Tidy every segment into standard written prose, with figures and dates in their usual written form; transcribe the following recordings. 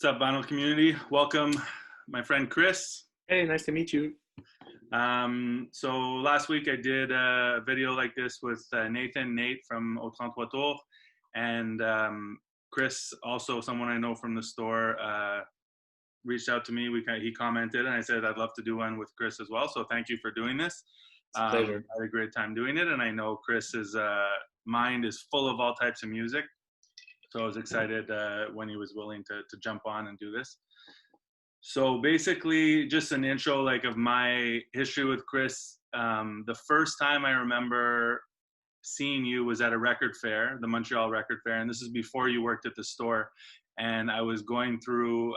up, vinyl community? Welcome, my friend Chris. Hey, nice to meet you. So last week I did a video like this with Nate from Au 33 Tours, and Chris, also someone I know from the store, reached out to me. He commented, and I said I'd love to do one with Chris as well. So thank you for doing this. It's a pleasure. I had a great time doing it, and I know Chris's mind is full of all types of music. So I was excited when he was willing to jump on and do this. So basically, just an intro like of my history with Chris. The first time I remember seeing you was at a record fair, the Montreal Record Fair, and this is before you worked at the store. And I was going through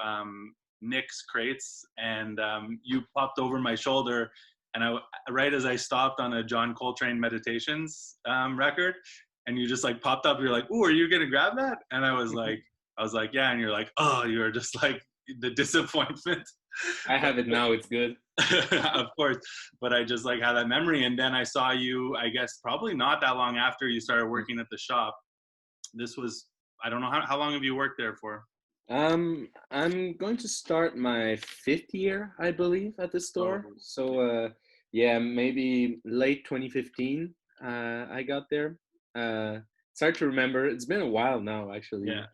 Nick's crates, and you popped over my shoulder, and right as I stopped on a John Coltrane Meditations record, and you just like popped up. You're like, "Ooh, are you gonna grab that?" And I was like, "Yeah." And you're like, "Oh," you were just like the disappointment. I have it now. It's good. Of course, but I just like had that memory. And then I saw you, I guess probably not that long after you started working at the shop. This was, I don't know, how long have you worked there for? I'm going to start my 5th year, I believe, at the store. Oh, So, yeah, maybe late 2015, I got there. It's hard to remember. It's been a while now, actually. yeah.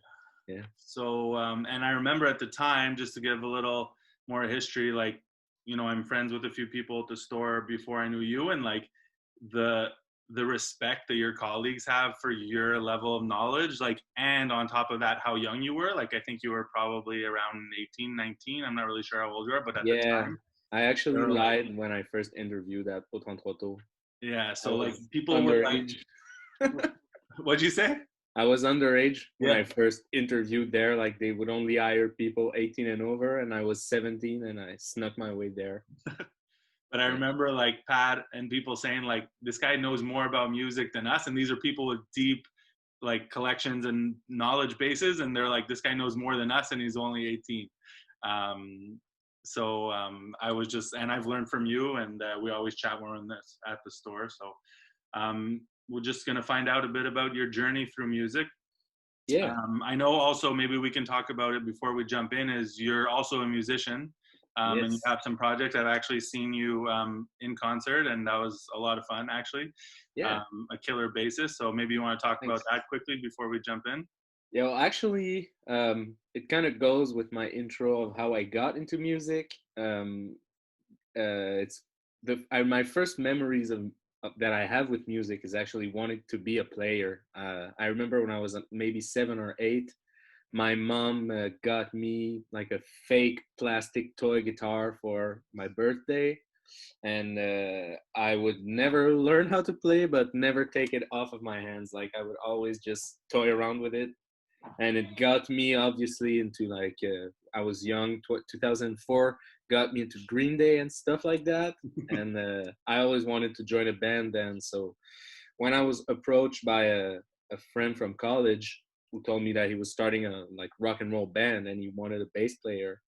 Yeah. So, and I remember at the time, just to give a little more history, like, I'm friends with a few people at the store before I knew you, and like the respect that your colleagues have for your level of knowledge, like, and on top of that, how young you were. Like, I think you were probably around 18, 19. I'm not really sure how old you are, but at the Yeah. time, I actually they're like, lied when I first interviewed at Au 33 Tours. yeah. I So like was people were like, underage. what'd you say? I was underage when Yeah. I first interviewed there. Like they would only hire people 18 and over, and I was 17, and I snuck my way there. But I Yeah. remember like Pat and people saying like, this guy knows more about music than us, and these are people with deep like collections and knowledge bases, and they're like, this guy knows more than us, and he's only 18. I was just, and I've learned from you, and we always chat when we're in this at the store. So we're just gonna find out a bit about your journey through music. Yeah. I know also maybe we can talk about it before we jump in, is you're also a musician, and you Yes. have some projects. I've actually seen you in concert, and that was a lot of fun, actually. Yeah. A killer bassist. So maybe you want to talk about Thanks. that quickly before we jump in. Yeah. Well, actually, it kind of goes with my intro of how I got into music. It's my first memories of that I have with music is actually wanting to be a player. I remember when I was maybe 7 or 8, my mom got me like a fake plastic toy guitar for my birthday, and I would never learn how to play, but never take it off of my hands. Like I would always just toy around with it, and it got me obviously into like I was young. 2004 got me into Green Day and stuff like that, and I always wanted to join a band then. So when I was approached by a friend from college who told me that he was starting a like rock and roll band and he wanted a bass player,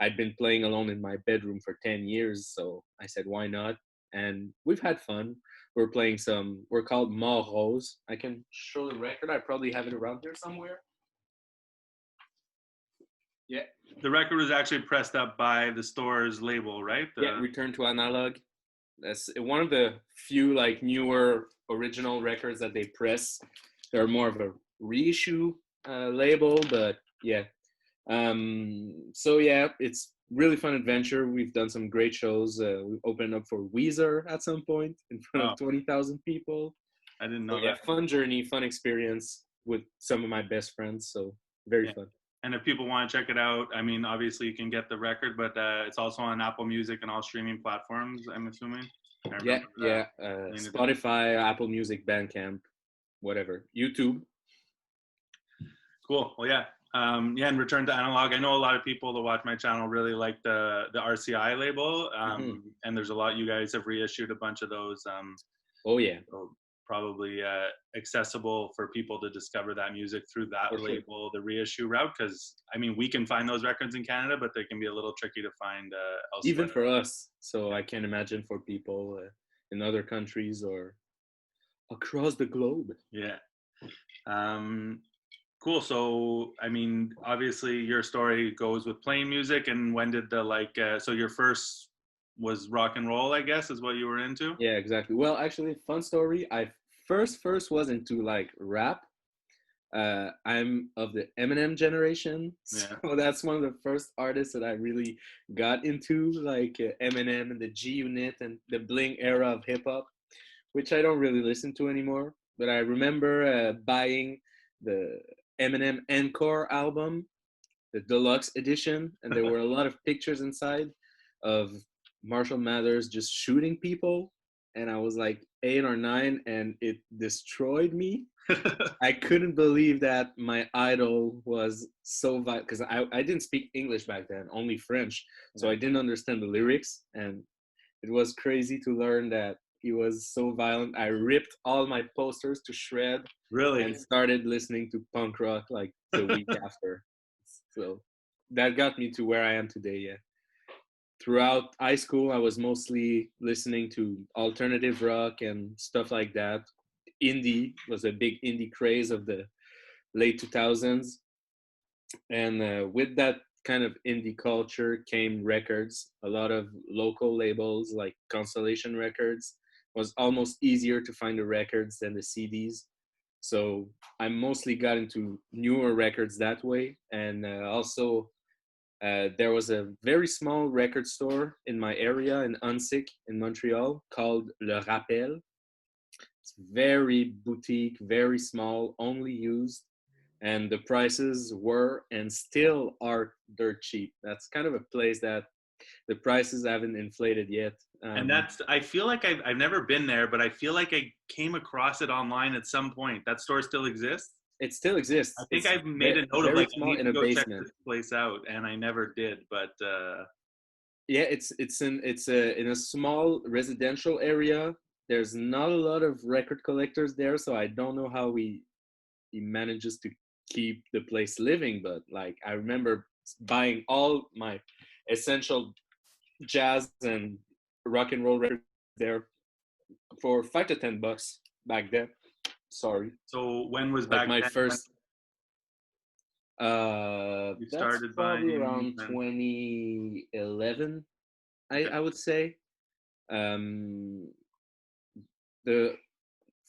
I'd been playing alone in my bedroom for 10 years, so I said why not, and we've had fun. We're called Mort Rose. I can show the record. I probably have it around here somewhere. Yeah. The record was actually pressed up by the store's label, right? Yeah, Return to Analog. That's one of the few like newer original records that they press. They're more of a reissue label, but yeah. So yeah, it's really fun adventure. We've done some great shows. We opened up for Weezer at some point in front Oh, of 20,000 people. I didn't So know yeah, that. fun journey, fun experience with some of my best friends. So very Yeah. fun. And if people want to check it out, I mean, obviously you can get the record, but it's also on Apple Music and all streaming platforms, I'm assuming. I Yeah, remember yeah. seeing it. Spotify, Apple Music, Bandcamp, whatever. YouTube. Cool. Well, yeah. Yeah, and Return to Analog. I know a lot of people that watch my channel really like the RCI label, Mhm. and there's a lot. You guys have reissued a bunch of those. Oh yeah, So probably accessible for people to discover that music through that for sure. label, the reissue route. Because I mean, we can find those records in Canada, but they can be a little tricky to find Even elsewhere. for us. So I can imagine for people in other countries or across the globe. Yeah. Um, Cool. So, I mean, obviously your story goes with playing music, and when did the like, so your first was rock and roll, I guess, is what you were into? Yeah, exactly. Well, actually, fun story. I first was into like rap. I'm of the Eminem generation, Yeah. so that's one of the first artists that I really got into, like Eminem and the G Unit and the Bling era of hip hop, which I don't really listen to anymore. But I remember buying the Eminem Encore album, the deluxe edition, and there were a lot of pictures inside of Marshall Mathers just shooting people. And I was like 8 or 9, and it destroyed me. I couldn't believe that my idol was so violent because I didn't speak English back then, only French. So Yeah. I didn't understand the lyrics. And it was crazy to learn that he was so violent. I ripped all my posters to shred Really? and started listening to punk rock like the week after. So that got me to where I am today. Yeah. Throughout high school, I was mostly listening to alternative rock and stuff like that. Indie was a big indie craze of the late 2000s. And with that kind of indie culture came records. A lot of local labels like Constellation Records was almost easier to find the records than the CDs. So I mostly got into newer records that way. And also, there was a very small record store in my area in Ansic in Montreal called Le Rappel. It's very boutique, very small, only used, and the prices were and still are dirt cheap. That's kind of a place that the prices haven't inflated yet. And that's, I feel like I've never been there, but I feel like I came across it online at some point. That store still exists? It still I exists. think It's I've made a note of very like, I small need in to a go check basement. this place out, and I never did. But Yeah, it's in a small residential area. There's not a lot of record collectors there, so I don't know how he manages to keep the place living. But like I remember buying all my essential jazz and rock and roll records there for $5 to $10 back then. Sorry, so when was like back my then when first. you That's started probably buying? around And 2011. I okay. I would say. Um, the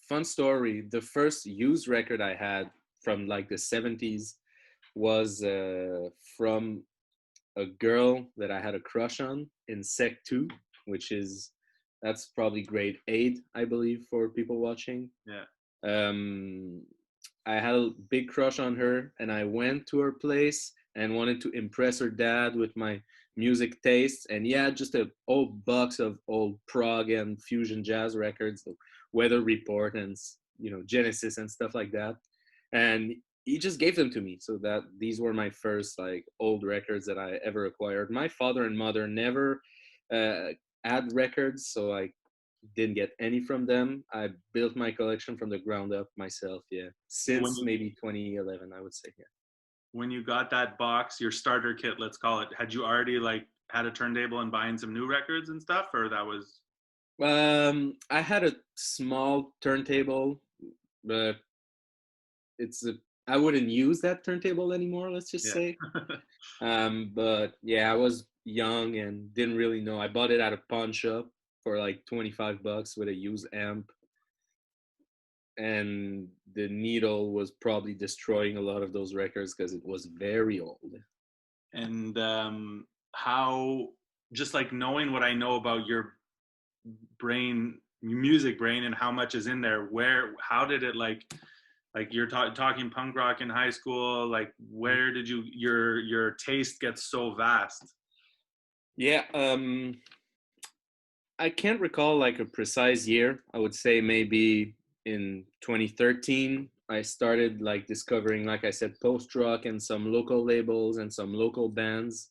fun story: the first used record I had from like the '70s was from a girl that I had a crush on in Sec 2, which is that's probably grade 8, I believe, for people watching. Yeah. Um, I had a big crush on her, and I went to her place and wanted to impress her dad with my music tastes. And yeah, just a old box of old prog and fusion jazz records, the Weather Report and Genesis and stuff like that. And he just gave them to me, so that these were my first like old records that I ever acquired. My father and mother never uh, had records, so I didn't get any from them. I built my collection from the ground up myself. Yeah, So when since you maybe 2011, I would say. Yeah. got that box, your starter kit, let's call it, had you already like had a turntable and buying some new records and stuff, or that was? I had a small turntable, but it's a I wouldn't use that turntable anymore. Let's just Yeah. say. But yeah, I was young and didn't really know. I bought it at a pawn shop for like $25 with a used amp, and the needle was probably destroying a lot of those records because it was very old. And how, just like knowing what I know about your brain, music brain, and how much is in there, where, how did it like you're talking punk rock in high school, like where did your taste get so vast? Yeah, I can't recall like a precise year. I would say maybe in 2013, I started like discovering, like I said, post rock and some local labels and some local bands,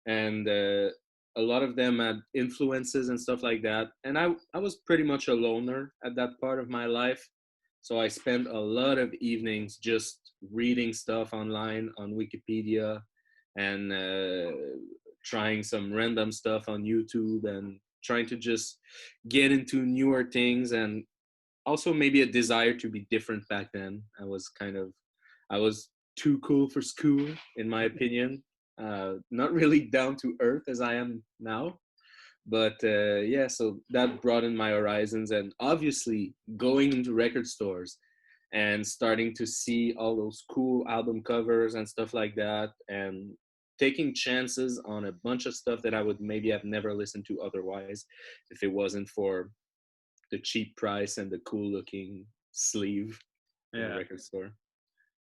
and a lot of them had influences and stuff like that. And I was pretty much a loner at that part of my life, so I spent a lot of evenings just reading stuff online on Wikipedia and trying some random stuff on YouTube and trying to just get into newer things, and also maybe a desire to be different back then. I was too cool for school, in my opinion. Not really down to earth as I am now. But yeah, so that broadened my horizons. And obviously, going into record stores and starting to see all those cool album covers and stuff like that, and taking chances on a bunch of stuff that I would maybe have never listened to otherwise if it wasn't for the cheap price and the cool looking sleeve in the Yeah. record store.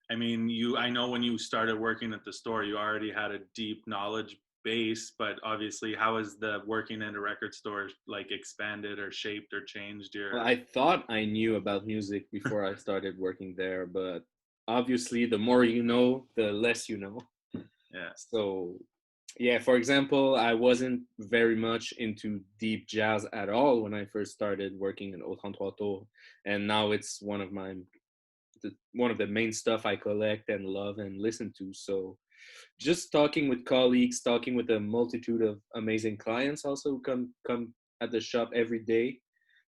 I mean, I know when you started working at the store, you already had a deep knowledge base, but obviously, how has the working in a record store like expanded or shaped or changed Well, your? I thought I knew about music before I started working there, but obviously, the more you know, the less you know. Yeah. So, yeah, for example, I wasn't very much into deep jazz at all when I first started working in Au 33 Tours, and now it's one of the main stuff I collect and love and listen to. So, just talking with colleagues, talking with a multitude of amazing clients also who come at the shop every day.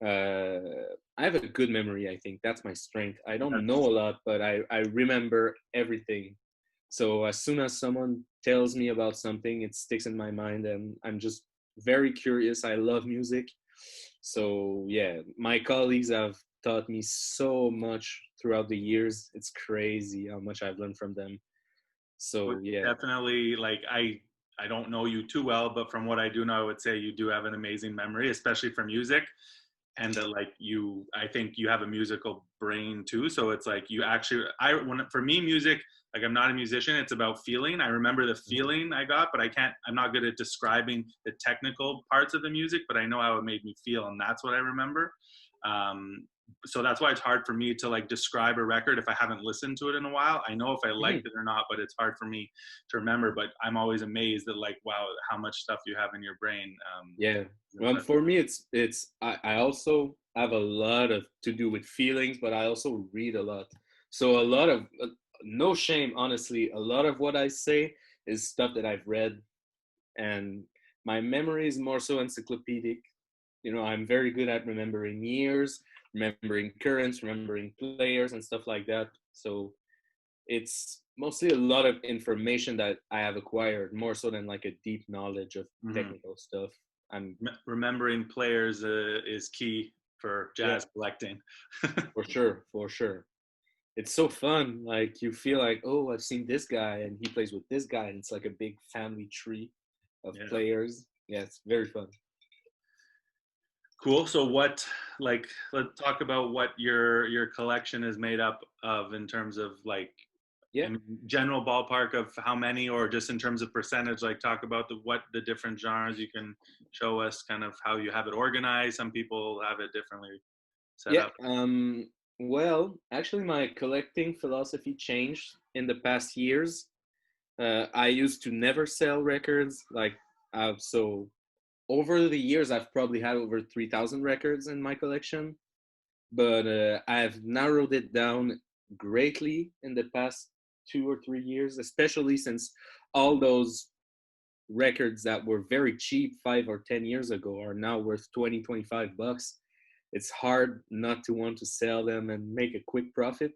I have a good memory. I think that's my strength. I don't know That's a lot, but I remember everything. So as soon as someone tells me about something, it sticks in my mind, and I'm just very curious. I love music. So yeah, my colleagues have taught me so much throughout the years. It's crazy how much I've learned from them. So yeah. definitely like I don't know you too well, but from what I do know, I would say you do have an amazing memory, especially for music. And that like I think you have a musical brain too, so it's like you actually for me music, like I'm not a musician, it's about feeling. I remember the feeling I got, but I'm not good at describing the technical parts of the music, but I know how it made me feel, and that's what I remember. um, so that's why it's hard for me to like describe a record if I haven't listened to it in a while. I know if I liked Mhm. it or not, but it's hard for me to remember. But I'm always amazed at like, wow, how much stuff you have in your brain. Yeah. Well, Impressive. for me, I also have a lot of to do with feelings, but I also read a lot. So a lot of no shame, honestly. A lot of what I say is stuff that I've read, and my memory is more so encyclopedic. You know, I'm very good at remembering years, remembering currents, remembering players, and stuff like that. So it's mostly a lot of information that I have acquired more so than like a deep knowledge of Mhm. technical stuff. I'm Remembering players is key for Yeah, jazz collecting. for sure, for sure. It's so fun. Like you feel like, oh, I've seen this guy and he plays with this guy, and it's like a big family tree of Yeah. players. Yeah, it's very fun. Cool. So what, like, let's talk about what your collection is made up of in terms of like Yeah, in general ballpark of how many, or just in terms of percentage, like talk about what the different genres you can show us, kind of how you have it organized. Some people have it differently set yeah. up. Well, actually, my collecting philosophy changed in the past years. I used to never sell records. So over the years, I've probably had over 3,000 records in my collection, but I've narrowed it down greatly in the past 2 or 3 years, especially since all those records that were very cheap 5 or 10 years ago are now worth 20, $25. It's hard not to want to sell them and make a quick profit,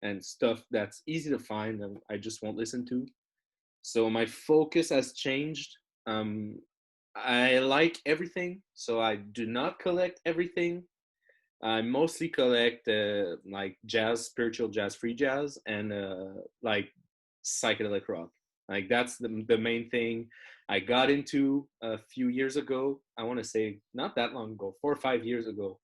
and stuff that's easy to find and I just won't listen to. So my focus has changed. Um, I like everything, so I do not collect everything. I mostly collect like jazz, spiritual jazz, free jazz, and like psychedelic rock. Like that's the main thing I got into a few years ago. I want to say not that long ago, 4 or 5 years ago,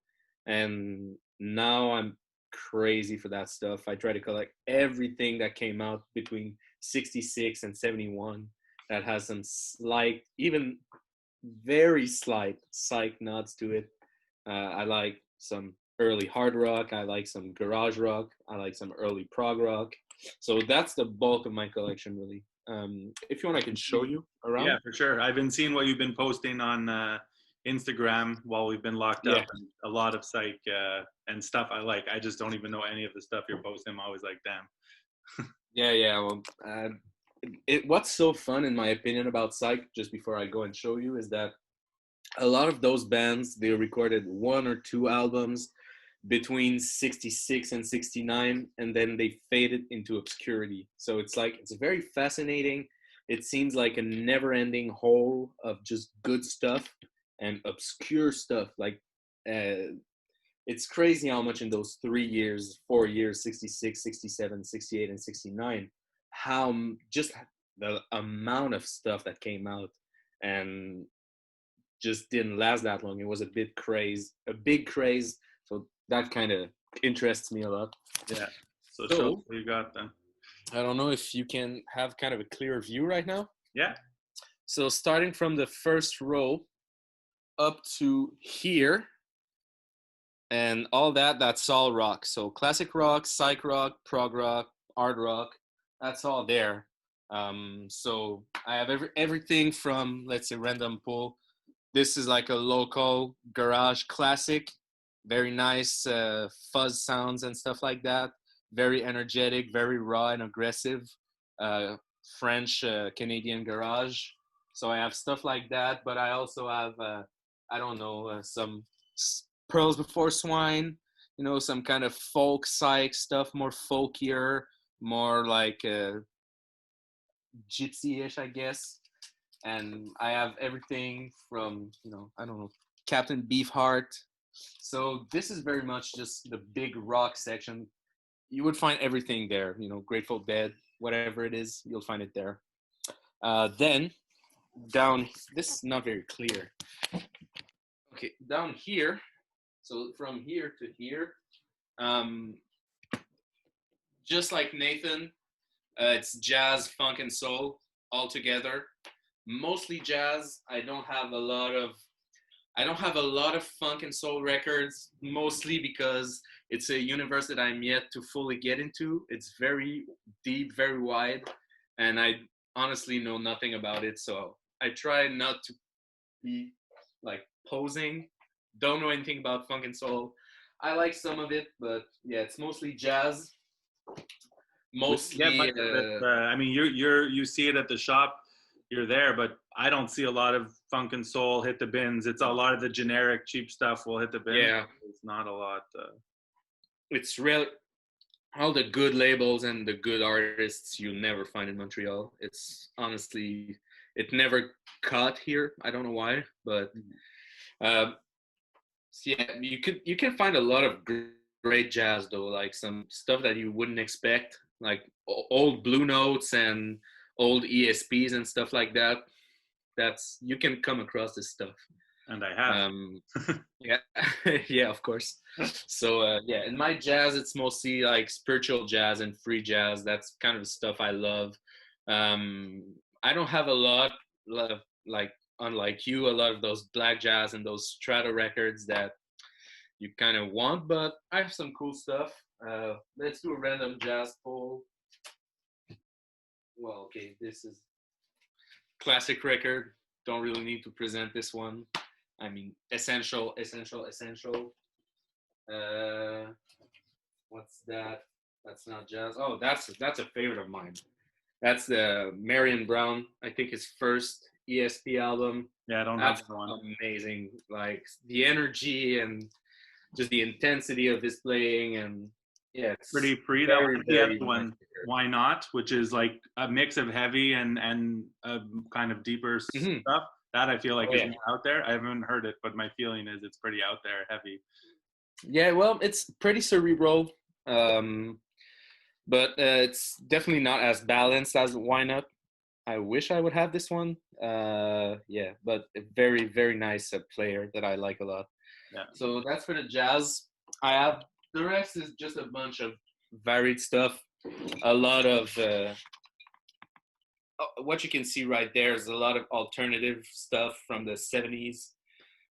and now I'm crazy for that stuff. I try to collect everything that came out between '66 and '71 that has some slight, even very slight psych nods to it. I like some early hard rock. I like some garage rock. I like some early prog rock. So that's the bulk of my collection, really. If you want, I can show you Yeah, around. for sure. I've been seeing what you've been posting on Instagram while we've been locked Yeah, up, and a lot of psych and stuff I like. I just don't even know any of the stuff you're posting. I'm always like, damn. yeah, yeah. Well, what's so fun, in my opinion, about Psych, just before I go and show you, is that a lot of those bands they recorded 1 or 2 albums, between 66 and 69, and then they faded into obscurity. So it's very fascinating. It seems like a never-ending hole of just good stuff and obscure stuff. It's crazy how much in those 3 years, 4 years, 66, 67, 68, and 69, how just the amount of stuff that came out and just didn't last that long. It was a big craze. So that kind of interests me a lot. Yeah. So show So us what you got then. I don't know if you can have kind of a clear view right now. Yeah. So starting from the first row up to here, and all that's all rock. So classic rock, psych rock, prog rock, art rock, that's all there. So I have everything from, let's say, random pull. This is like a local garage classic, very nice fuzz sounds and stuff like that. Very energetic, very raw and aggressive. French Canadian garage. So I have stuff like that, but I also have I don't know, some Pearls Before Swine, some kind of folk psych stuff, more folkier, more like gypsy-ish, I guess. And I have everything from, I don't know, Captain Beefheart. So this is very much just the big rock section. You would find everything there, Grateful Dead, whatever it is, you'll find it there. Then down, this is not very clear. Okay, down here, so from here to here, just like Nathan, it's jazz, funk, and soul all together. Mostly jazz. I don't have a lot of funk and soul records, mostly because it's a universe that I'm yet to fully get into. It's very deep, very wide, and I honestly know nothing about it. So I try not to be like posing. Don't know anything about funk and soul. I like some of it, but yeah, it's mostly jazz. Mostly. Yeah, much of it. I mean, you see it at the shop. You're there, but I don't see a lot of funk and soul hit the bins. It's a lot of the generic cheap stuff will hit the bins. Yeah, it's not a lot. It's real. All the good labels and the good artists you never find in Montreal. It's honestly, it never caught here. I don't know why, but so yeah, you can find a lot of great jazz though, like some stuff that you wouldn't expect, like old Blue Notes and old ESPs and stuff like that. You can come across this stuff. And I have. Yeah, yeah, of course. So yeah, in my jazz, it's mostly like spiritual jazz and free jazz. That's kind of the stuff I love. I don't have a lot of, like, unlike you, a lot of those black jazz and those strata records that you kind of want, but I have some cool stuff. Let's do a random jazz poll. Well, okay, this is classic record. Don't really need to present this one. I mean, essential. What's that? That's not jazz. Oh, that's a favorite of mine. That's the Marion Brown. I think his first ESP album. Yeah, I don't That's have that one. Amazing. Like the energy and just the intensity of his playing, and yeah, it's Pretty free. That was the other one. Why Not, which is like a mix of heavy and kind of deeper stuff. That I feel like is out there. I haven't heard it, but my feeling is it's pretty out there, heavy. Yeah, well, it's pretty cerebral, but it's definitely not as balanced as Why Not. I wish I would have this one. Yeah, but a very, very nice player that I like a lot. Yeah. So that's for the jazz. I have the rest is just a bunch of varied stuff. A lot of what you can see right there is a lot of alternative stuff from the 70s.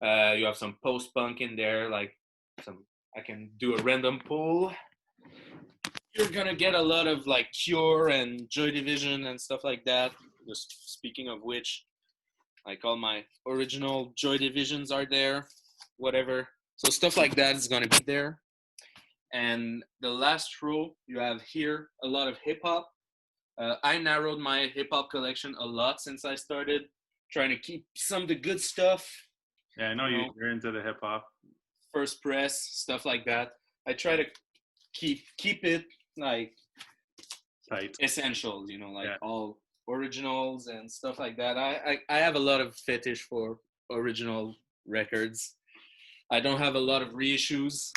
You have some post-punk in there, like some. I can do a random pull. You're gonna get a lot of like Cure and Joy Division and stuff like that. Just speaking of which, like all my original Joy Divisions are there. Whatever. So stuff like that is gonna be there. And the last row, you have here a lot of hip hop. I narrowed my hip hop collection a lot since I started, trying to keep some of the good stuff. Yeah, I know you're into the hip hop. first press, stuff like that. I try to keep it like Tight. essentials, like Yeah. all originals and stuff like that. I have a lot of fetish for original records. I don't have a lot of reissues,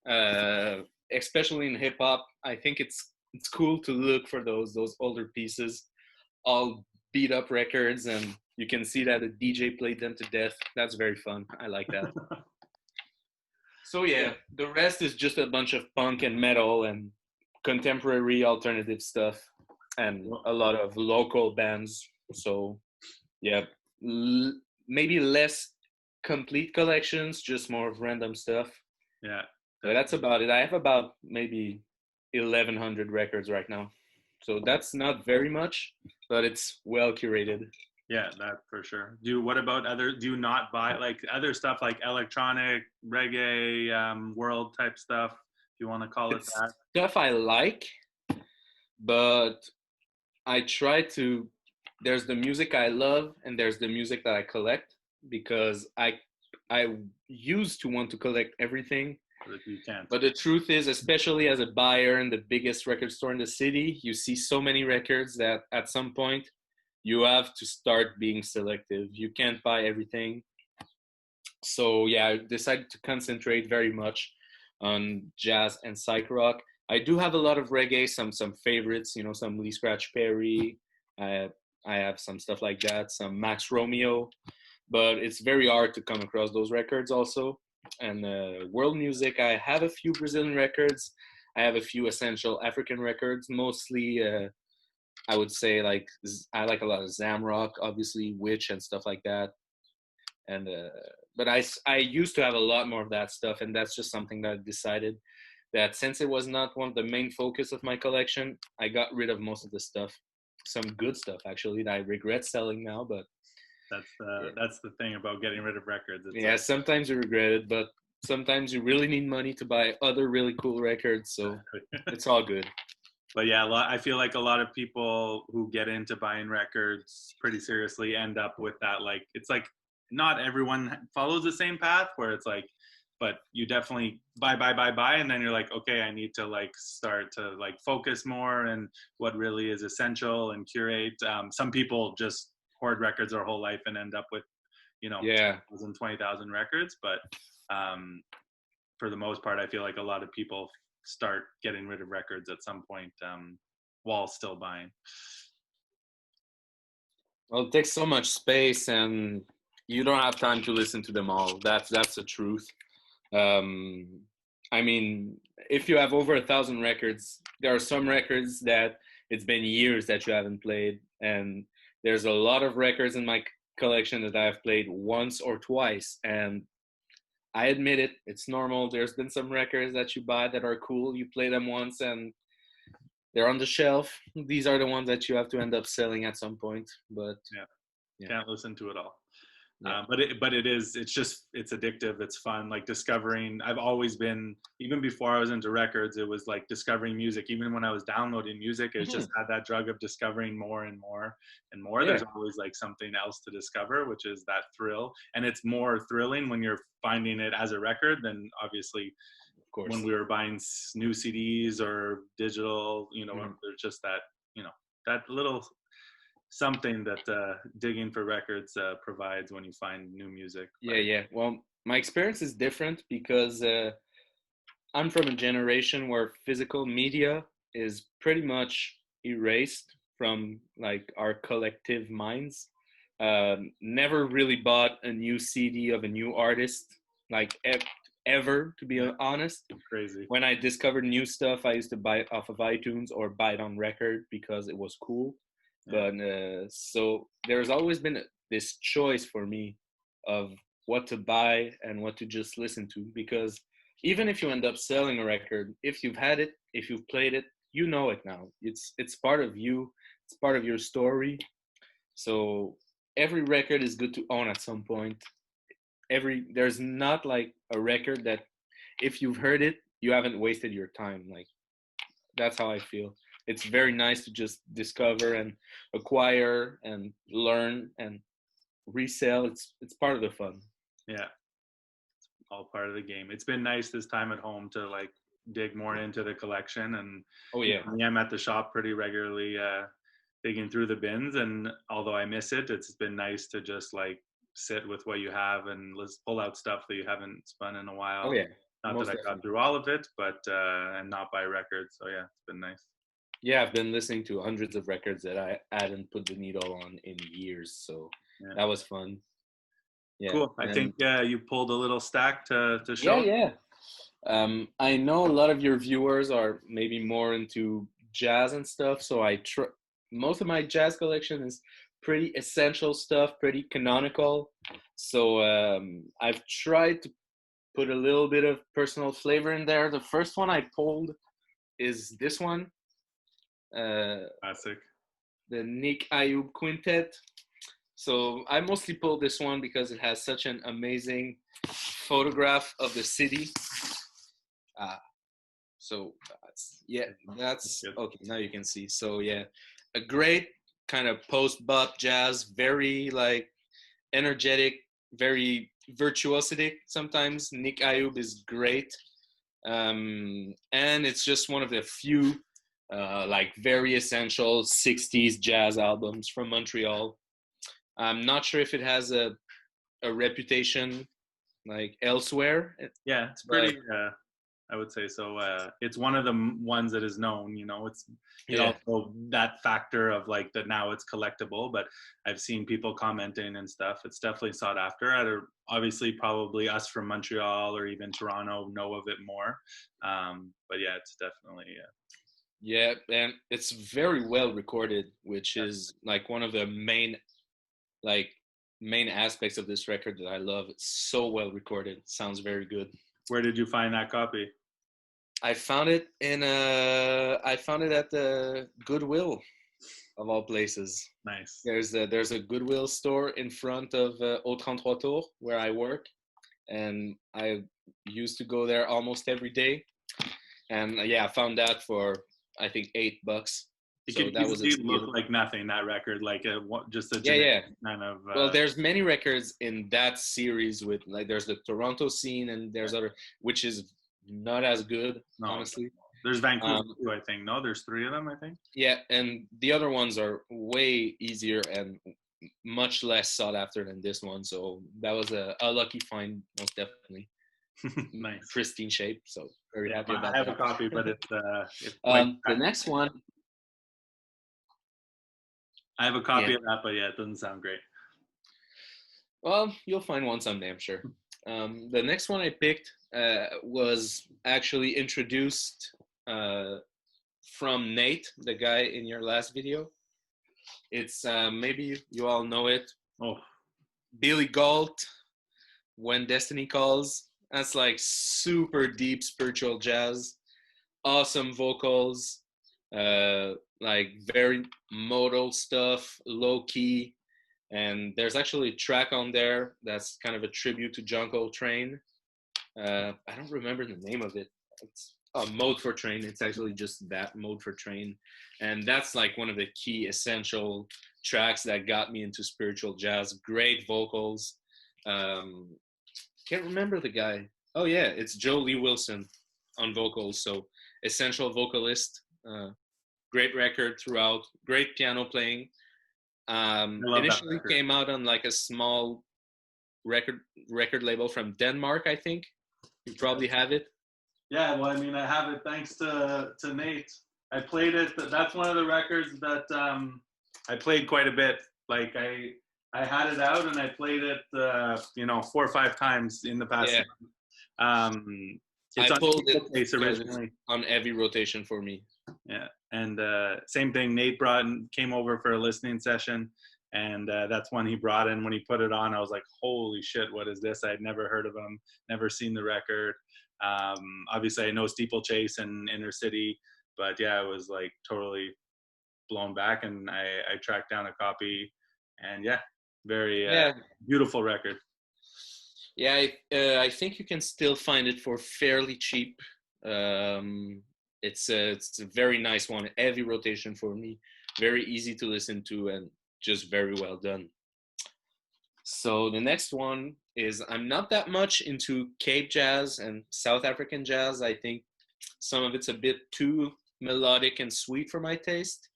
uh, especially in hip hop. I think it's cool to look for those older pieces, all beat up records, and you can see that a DJ played them to death. That's very fun. I like that. So yeah, the rest is just a bunch of punk and metal and contemporary alternative stuff and a lot of local bands. So yeah, maybe less complete collections, just more of random stuff. Yeah. But that's about it. I have about maybe 1,100 records right now. So that's not very much, but it's well curated. Yeah, that for sure. What about do you not buy like other stuff like electronic, reggae, world type stuff, if you want to call it It's that? stuff I like, but I try to, there's the music I love and there's the music that I collect, because I used to want to collect everything. But you can't. But the truth is, especially as a buyer in the biggest record store in the city, you see so many records that at some point you have to start being selective. You can't buy everything. So yeah, I decided to concentrate very much on jazz and psych rock. I do have a lot of reggae, some favorites, some Lee Scratch Perry. I I have some stuff like that, some Max Romeo, but it's very hard to come across those records also. And world music, I have a few Brazilian records. I have a few essential African records, mostly I would say like I like a lot of Zamrock, obviously Witch and stuff like that. And but I used to have a lot more of that stuff, and that's just something that I decided that since it was not one of the main focus of my collection, I got rid of most of the stuff. Some good stuff actually that I regret selling now, but that's the thing about getting rid of records. It's yeah, sometimes you regret it, but sometimes you really need money to buy other really cool records, so it's all good. But yeah, I feel like a lot of people who get into buying records pretty seriously end up with that. Like, it's like not everyone follows the same path where it's like, but you definitely buy, and then you're like, okay, I need to like start to like focus more and what really is essential and curate. Some people just hoard records their whole life and end up with, Yeah, 20,000 records. But for the most part, I feel like a lot of people start getting rid of records at some point while still buying. well, it takes so much space and you don't have time to listen to them all. That's the truth. um I mean, if you have over 1,000 records, there are some records that it's been years that you haven't played, and there's a lot of records in my collection that I've played once or twice, and I admit it, it's normal. There's been some records that you buy that are cool, you play them once and they're on the shelf. These are the ones that you have to end up selling at some point, but yeah. Can't listen to it all. Yeah. It's addictive. It's fun. Like discovering, I've always been, even before I was into records, it was like discovering music. Even when I was downloading music, it's just had that drug of discovering more and more and more. Yeah. There's always like something else to discover, which is that thrill. And it's more thrilling when you're finding it as a record than obviously when we were buying new CDs or digital, there's just that, that little something that digging for records provides when you find new music. Yeah. Well, my experience is different because I'm from a generation where physical media is pretty much erased from like our collective minds. Never really bought a new CD of a new artist, like ever, to be honest. Crazy. When I discovered new stuff, I used to buy it off of iTunes or buy it on record because it was cool. But so there's always been this choice for me of what to buy and what to just listen to, because even if you end up selling a record, if you've had it, if you've played it, you know it now. It's part of you. It's part of your story. So every record is good to own at some point. There's not like a record that if you've heard it, you haven't wasted your time. Like, that's how I feel. It's very nice to just discover and acquire and learn and resell. It's part of the fun. Yeah. all part of the game. It's been nice this time at home to like dig more into the collection, and Oh yeah. I'm at the shop pretty regularly, digging through the bins. And although I miss it, it's been nice to just like sit with what you have and let's pull out stuff that you haven't spun in a Oh while. yeah. Not that Most I got definitely. through all of it, but and not buy records. So yeah, it's been nice. Yeah, I've been listening to hundreds of records that I hadn't put the needle on in years, so Yeah. that was fun. Yeah, Cool. I and think you pulled a little stack to yeah, show. yeah. I know a lot of your viewers are maybe more into jazz and stuff, so most of my jazz collection is pretty essential stuff, pretty canonical. So I've tried to put a little bit of personal flavor in there. The first one I pulled is this one, Classic. the Nick Ayub Quintet. So I mostly pulled this one because it has such an amazing photograph of the city. So yeah, that's Good. okay. Now you can see. So yeah, a great kind of post-bop jazz, very like energetic, very virtuosic. Sometimes Nick Ayub is great, and it's just one of the few like very essential '60s jazz albums from Montreal. I'm not sure if it has a reputation like elsewhere, Yeah, it's but pretty. I would say so. It's one of the ones that is known. You know, it yeah, also that factor of like that now it's collectible. But I've seen people commenting and stuff. It's definitely sought after. Obviously, probably us from Montreal or even Toronto know of it more. But yeah, it's definitely. yeah, and it's very well recorded, which is like one of the like main aspects of this record that I love. It's so well recorded. Sounds very good. Where did you find that copy? I found it at the Goodwill of all places. Nice. There's a Goodwill store in front of Au 33 Tours where I work, and I used to go there almost every day. And yeah, I found that for I think $8. It So could that was a easily look steal. like nothing. That record, like just a Yeah, generic yeah. kind of. Well, there's many records in that series with like there's the Toronto scene and there's other which is not as good, No, honestly. there's Vancouver Um, too. I think no, there's three of them. I think. yeah, and the other ones are way easier and much less sought after than this one. So that was a lucky find, most definitely. Nice. Pristine shape. So very happy I about have a that. copy, but it's quite. The next one, I have a yeah. copy of that, but yeah, it doesn't sound great. Well, you'll find one someday, I'm sure. The next one I picked was actually introduced from Nate, the guy in your last video. It's maybe you all know it. Oh, Billy Galt, When Destiny Calls. That's like super deep spiritual jazz. Awesome vocals, like very modal stuff, low key. And there's actually a track on there that's kind of a tribute to John Coltrane. I don't remember the name of it. It's Mode for Train. It's actually just that, Mode for Train. And that's like one of the key essential tracks that got me into spiritual jazz. Great vocals. Can't remember the guy. Oh yeah, it's Joe Lee Wilson on vocals. So essential vocalist. Great record throughout. Great piano playing. I love that Initially record. came out on like a small record label from Denmark, I think. You probably have it. Yeah, well, I mean, I have it thanks to Nate. I played it. That's one of the records that I played quite a bit. Like I had it out and I played it, 4 or 5 times in the past. Yeah, It's I on pulled it Steeple Chase because it's originally. on every rotation for me. Yeah, and same thing. Nate came over for a listening session, and that's when he brought in. When he put it on, I was like, "Holy shit, what is this?" I'd never heard of him, never seen the record. Obviously, I know Steeplechase and Inner City, but yeah, I was like totally blown back, and I tracked down a copy, and yeah, very Yeah, beautiful record. yeah. I think you can still find it for fairly cheap. Um, it's a very nice one. Heavy rotation for me. Very easy to listen to and just very well done. So the next one is I'm not that much into Cape jazz and South African jazz. I think some of it's a bit too melodic and sweet for my taste.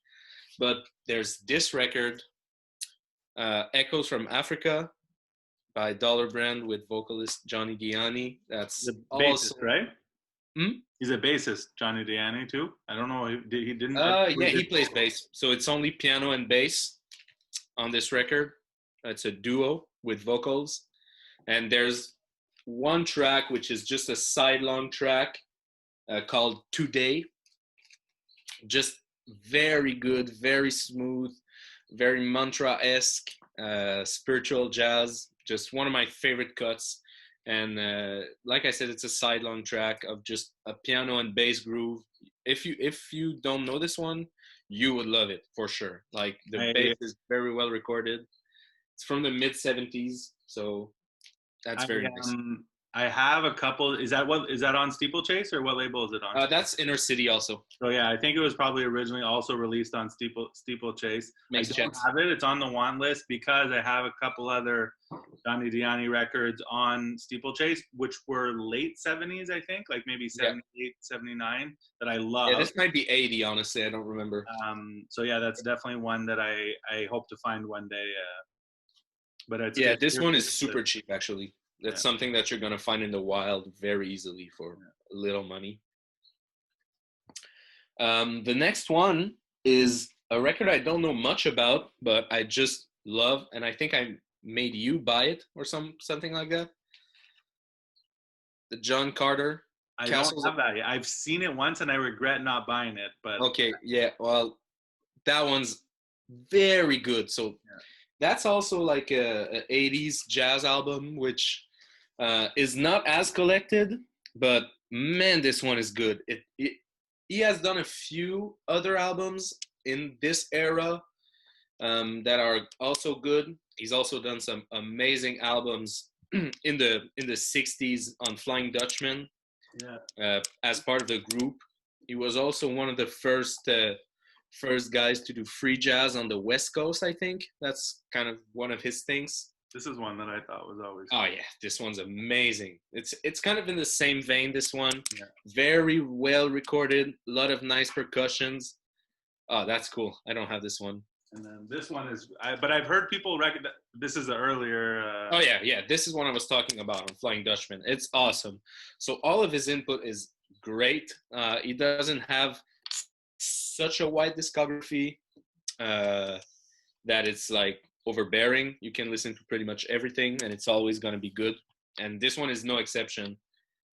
But there's this record, Echoes from Africa by Dollar Brand with vocalist Johnny Diani. The That's bassist, also. right? Hmm? He's a bassist, Johnny Diani too. I don't know. He didn't. I thought Yeah, he did plays vocals. bass. So it's only piano and bass on this record. It's a duo with vocals. And there's one track which is just a sidelong track called Today. Just very good, very smooth, very mantra-esque, spiritual jazz. Just one of my favorite cuts. And like I said, it's a sidelong track of just a piano and bass groove. If you don't know this one, you would love it for sure. Like the bass I is very well recorded. It's from the mid '70s, so that's I very nice. I have a couple. Is that on Steeplechase or what label is it on? That's Inner City also. So yeah, I think it was probably originally also released on Steeplechase. I Makes don't sense. have it. It's on the want list because I have a couple other Johnny Diani records on Steeplechase, which were late 70s, I think, like maybe Yeah. 78, 79, that I Yeah, love. this might be 80, honestly. I don't remember. So yeah, that's definitely one that I hope to find one day. But Yeah, it's this one is super cheap, actually. That's Yeah. something that you're going to find in the wild very easily for little money. The next one is a record I don't know much about, but I just love, and I think I made you buy it or something like that. The John Carter I don't Castles. have that yet. I've seen it once and I regret not buying it. But Okay, yeah, well, that one's very good. So that's also like a 80s jazz album, which is not as collected, but man, this one is good. He has done a few other albums in this era that are also good. He's also done some amazing albums in the 60s on Flying Dutchman as part of the group. He was also one of the first guys to do free jazz on the West Coast. I think that's kind of one of his things. This is one that I thought was always. Oh yeah, this one's amazing. It's kind of in the same vein. This one, Yeah. very well recorded, a lot of nice percussions. Oh, that's cool. I don't have this one. And then this one is, but I've heard people reckon this is the earlier. Oh yeah. This is one I was talking about on Flying Dutchman. It's awesome. So all of his input is great. He doesn't have such a wide discography that it's like overbearing. You can listen to pretty much everything and it's always going to be good. And this one is no exception.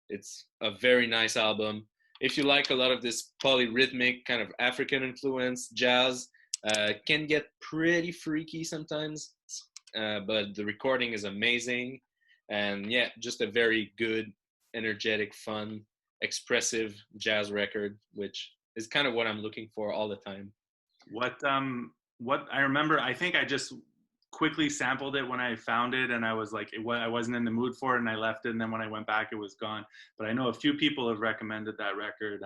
It's a very nice album. If you like a lot of this polyrhythmic kind of African influence jazz, can get pretty freaky sometimes, but the recording is amazing. And yeah, just a very good, energetic, fun, expressive jazz record, which is kind of what I'm looking for all the time. What I remember, I think I just quickly sampled it when I found it, and I was like, I wasn't in the mood for it, and I left it. And then when I went back, it was gone. But I know a few people have recommended that record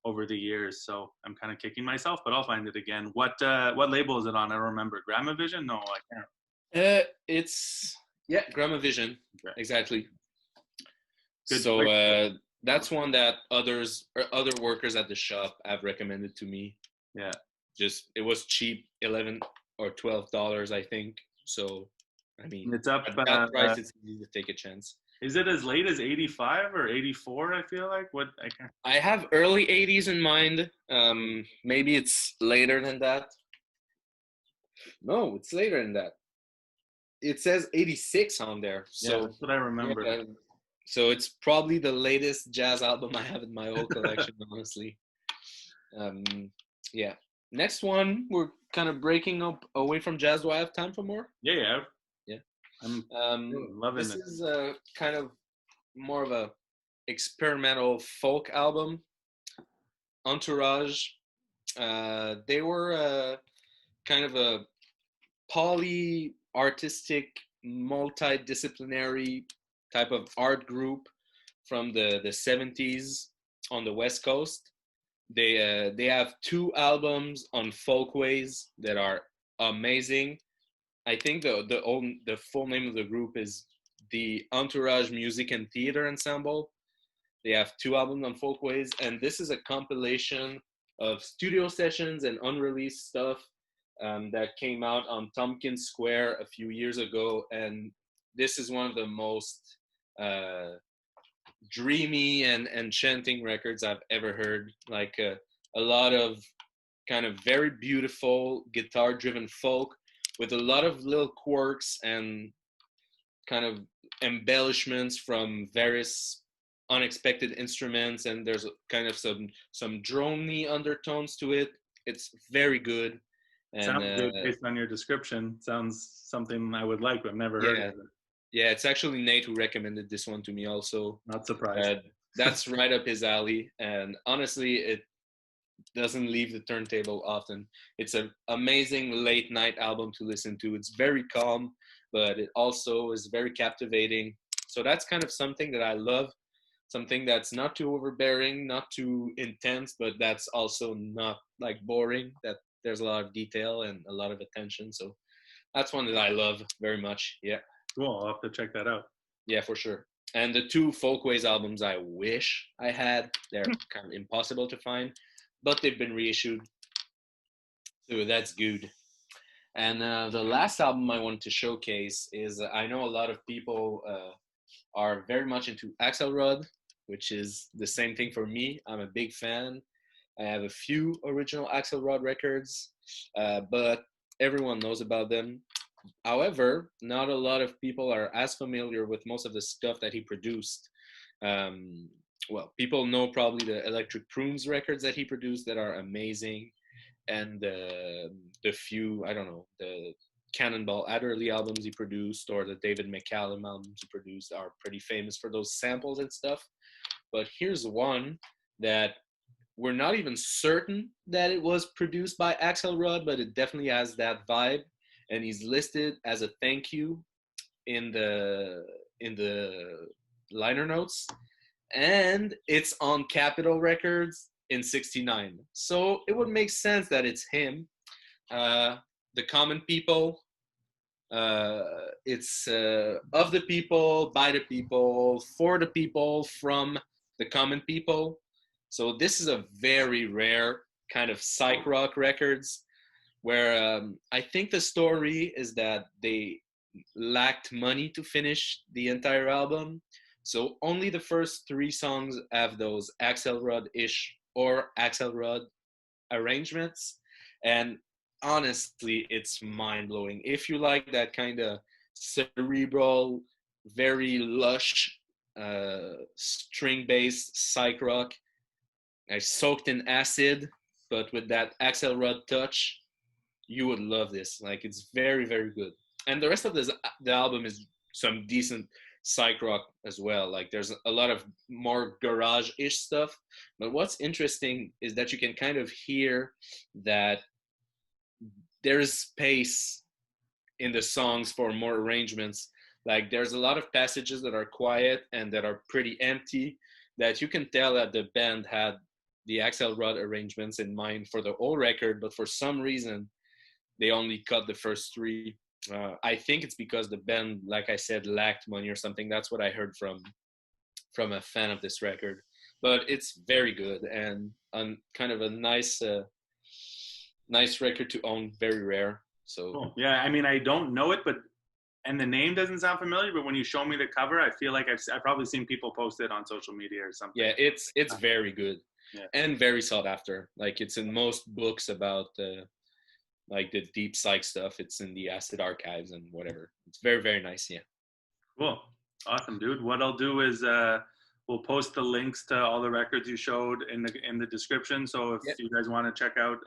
over the years, so I'm kind of kicking myself. But I'll find it again. What label is it on? I don't remember. Gramavision? No, I can't. It's Gramavision, exactly. Good. So that's one that other workers at the shop have recommended to me. Yeah. Just it was cheap, $11 or $12, I think. So, I mean, it's up. At that price, it's easy to take a chance. Is it as late as 85 or 84? I feel like I have early 80s in mind. Maybe it's later than that. No, it's later than that. It says 86 on there. So that's what I remember. Yeah, so it's probably the latest jazz album I have in my whole collection, honestly. Yeah. Next one, we're kind of breaking up away from jazz. Do I have time for more? Yeah. I'm loving this. This is kind of more of a experimental folk album. Entourage. They were kind of a poly-artistic, multidisciplinary type of art group from the 70s on the West Coast. They have 2 albums on Folkways that are amazing. I think the full name of the group is the Entourage Music and Theater Ensemble. They have 2 albums on Folkways, and this is a compilation of studio sessions and unreleased stuff that came out on Tompkins Square a few years ago. And this is one of the most dreamy and enchanting records I've ever heard. Like a lot of kind of very beautiful guitar-driven folk with a lot of little quirks and kind of embellishments from various unexpected instruments, and there's kind of some droney undertones to it. It's very good. And Sounds good based on your description. Sounds something I would like, but I've never heard of it. Yeah, it's actually Nate who recommended this one to me also. Not surprised. That's right up his alley, and honestly, it doesn't leave the turntable often. It's an amazing late night album to listen to. It's very calm, but it also is very captivating. So that's kind of something that I love, something that's not too overbearing, not too intense, but that's also not like boring, that there's a lot of detail and a lot of attention. So that's one that I love very much. Yeah. Cool. I'll have to check that out. Yeah, for sure. And the 2 Folkways albums I wish I had, they're kind of impossible to find, but they've been reissued. So that's good. And the last album I wanted to showcase is I know a lot of people are very much into Axelrod, which is the same thing for me. I'm a big fan. I have a few original Axelrod records, but everyone knows about them. However, not a lot of people are as familiar with most of the stuff that he produced. Well, people know probably the Electric Prunes records that he produced that are amazing, and the few, I don't know, the Cannonball Adderley albums he produced or the David McCallum albums he produced are pretty famous for those samples and stuff. But here's one that we're not even certain that it was produced by Axelrod, but it definitely has that vibe. And he's listed as a thank you in the liner notes, and it's on Capitol Records in '69. So it would make sense that it's him. The Common People. It's of the people, by the people, for the people, from the common people. So this is a very rare kind of psych rock records, where I think the story is that they lacked money to finish the entire album. So only the first 3 songs have those Axelrod-ish or Axelrod arrangements. And honestly, it's mind-blowing. If you like that kind of cerebral, very lush, string-based psych rock, soaked in acid, but with that Axelrod touch, you would love this. Like, it's very, very good. And the rest of the album is some decent psych rock as well. Like, there's a lot of more garage-ish stuff. But what's interesting is that you can kind of hear that there's space in the songs for more arrangements. Like, there's a lot of passages that are quiet and that are pretty empty, that you can tell that the band had the Axelrod arrangements in mind for the whole record, but for some reason, they only cut the first 3. I think it's because the band, like I said, lacked money or something. That's what I heard from a fan of this record. But it's very good and kind of a nice record to own, very rare. So cool. Yeah, I mean, I don't know it, and the name doesn't sound familiar, but when you show me the cover, I feel like I've probably seen people post it on social media or something. Yeah, it's very good. Yeah. And very sought after. Like, it's in most books about like the deep psych stuff. It's in the Acid Archives and whatever. It's very, very nice. Yeah. Cool. Awesome, dude. What I'll do is we'll post the links to all the records you showed in the description. So if you guys want to check out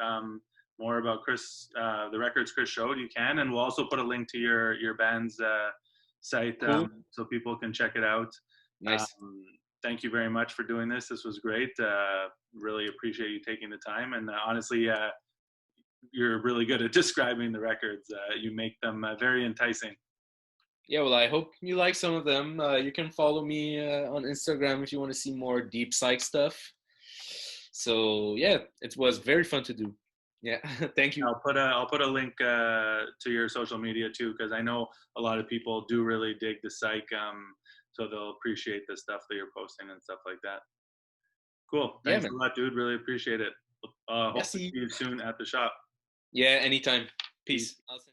more about Chris, the records Chris showed, you can. And we'll also put a link to your band's site so people can check it out. Nice. Thank you very much for doing this. This was great. Really appreciate you taking the time. And honestly, you're really good at describing the records. You make them very enticing. Yeah, well, I hope you like some of them. You can follow me on Instagram if you want to see more deep psych stuff. So yeah, it was very fun to do. Yeah. Thank you. I'll put a link to your social media too, because I know a lot of people do really dig the Psych, so they'll appreciate the stuff that you're posting and stuff like that. Cool. Yeah, Thanks man. a lot, dude. Really appreciate it. Hope to see Merci. you soon at the shop. Yeah, anytime. Peace. Peace. I'll send